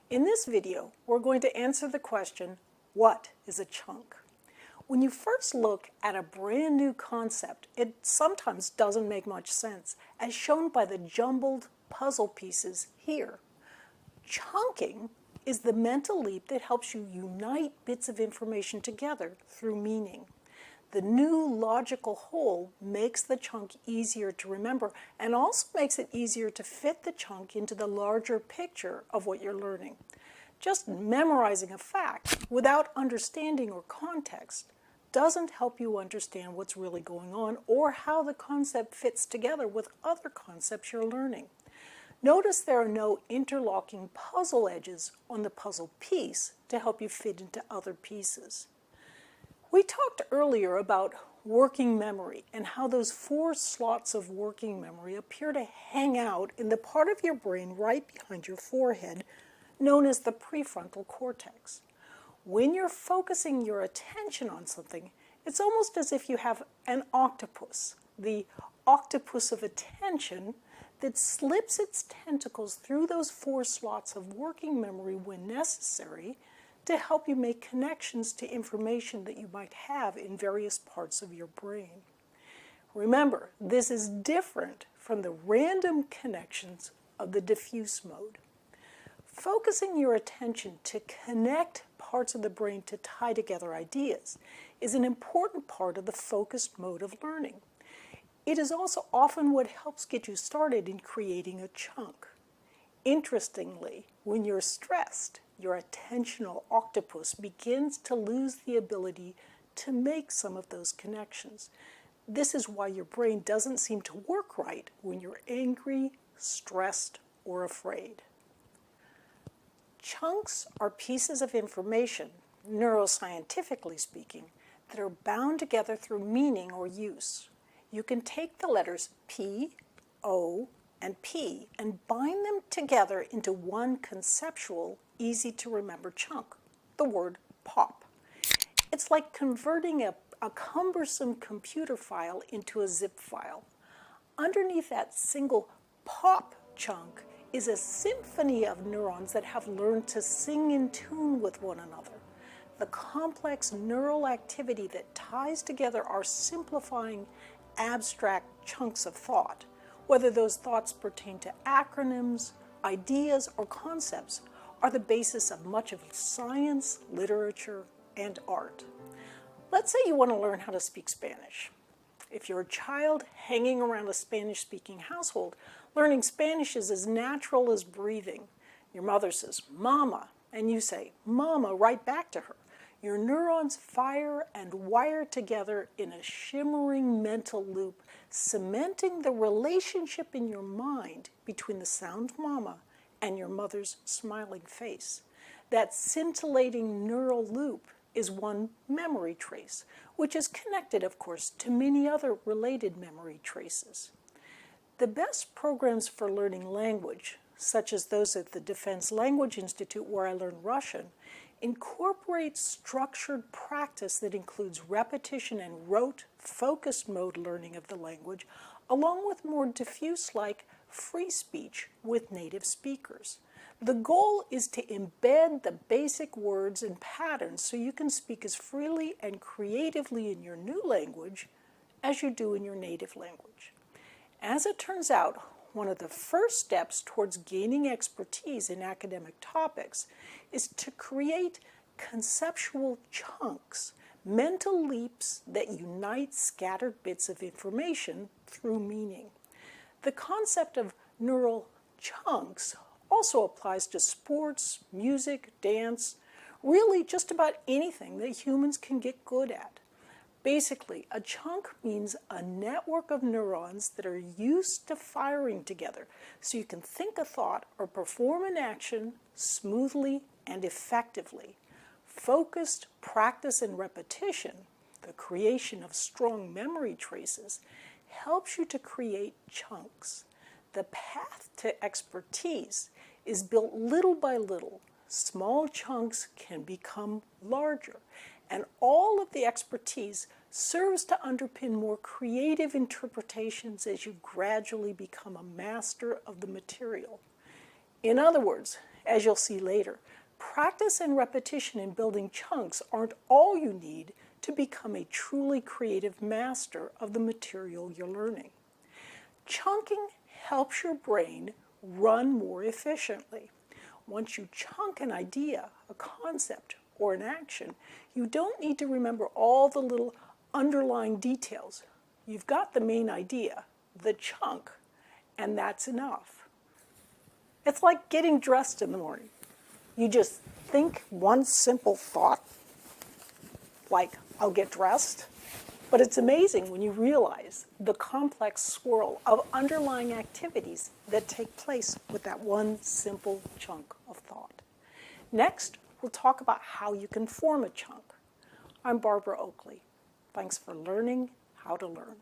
In this video, we're going to answer the question, what is a chunk? When you first look at a brand new concept, it sometimes doesn't make much sense, as shown by the jumbled puzzle pieces here. Chunking is the mental leap that helps you unite bits of information together through meaning. The new logical whole makes the chunk easier to remember and also makes it easier to fit the chunk into the larger picture of what you're learning. Just memorizing a fact without understanding or context doesn't help you understand what's really going on or how the concept fits together with other concepts you're learning. Notice there are no interlocking puzzle edges on the puzzle piece to help you fit into other pieces. We talked earlier about working memory and how those 4 slots of working memory appear to hang out in the part of your brain right behind your forehead, known as the prefrontal cortex. When you're focusing your attention on something, it's almost as if you have an octopus, the octopus of attention, that slips its tentacles through those 4 slots of working memory when necessary to help you make connections to information that you might have in various parts of your brain. Remember, this is different from the random connections of the diffuse mode. Focusing your attention to connect parts of the brain to tie together ideas is an important part of the focused mode of learning. It is also often what helps get you started in creating a chunk. Interestingly, when you're stressed, your attentional octopus begins to lose the ability to make some of those connections. This is why your brain doesn't seem to work right when you're angry, stressed, or afraid. Chunks are pieces of information, neuroscientifically speaking, that are bound together through meaning or use. You can take the letters P, O, and P and bind them together into one conceptual, easy-to-remember chunk, the word pop. It's like converting a cumbersome computer file into a zip file. Underneath that single pop chunk is a symphony of neurons that have learned to sing in tune with one another. The complex neural activity that ties together our simplifying, abstract chunks of thought, whether those thoughts pertain to acronyms, ideas, or concepts, are the basis of much of science, literature, and art. Let's say you want to learn how to speak Spanish. If you're a child hanging around a Spanish-speaking household, learning Spanish is as natural as breathing. Your mother says, "Mama," and you say, "Mama," right back to her. Your neurons fire and wire together in a shimmering mental loop, cementing the relationship in your mind between the sound "mama" and your mother's smiling face. That scintillating neural loop is one memory trace, which is connected, of course, to many other related memory traces. The best programs for learning language, such as those at the Defense Language Institute where I learned Russian, incorporate structured practice that includes repetition and rote, focused mode learning of the language, along with more diffuse like free speech with native speakers. The goal is to embed the basic words and patterns so you can speak as freely and creatively in your new language as you do in your native language. As it turns out, one of the first steps towards gaining expertise in academic topics is to create conceptual chunks, mental leaps that unite scattered bits of information through meaning. The concept of neural chunks also applies to sports, music, dance, really just about anything that humans can get good at. Basically, a chunk means a network of neurons that are used to firing together so you can think a thought or perform an action smoothly and effectively. Focused practice and repetition, the creation of strong memory traces, helps you to create chunks. The path to expertise is built little by little. Small chunks can become larger, and all of the expertise serves to underpin more creative interpretations as you gradually become a master of the material. In other words, As you'll see later, practice and repetition in building chunks aren't all you need to become a truly creative master of the material you're learning. Chunking helps your brain run more efficiently. Once you chunk an idea, a concept, or an action, you don't need to remember all the little underlying details. You've got the main idea, the chunk, and that's enough. It's like getting dressed in the morning. You just think one simple thought, like, I'll get dressed. But it's amazing when you realize the complex swirl of underlying activities that take place with that one simple chunk of thought. Next, we'll talk about how you can form a chunk. I'm Barbara Oakley. Thanks for learning how to learn.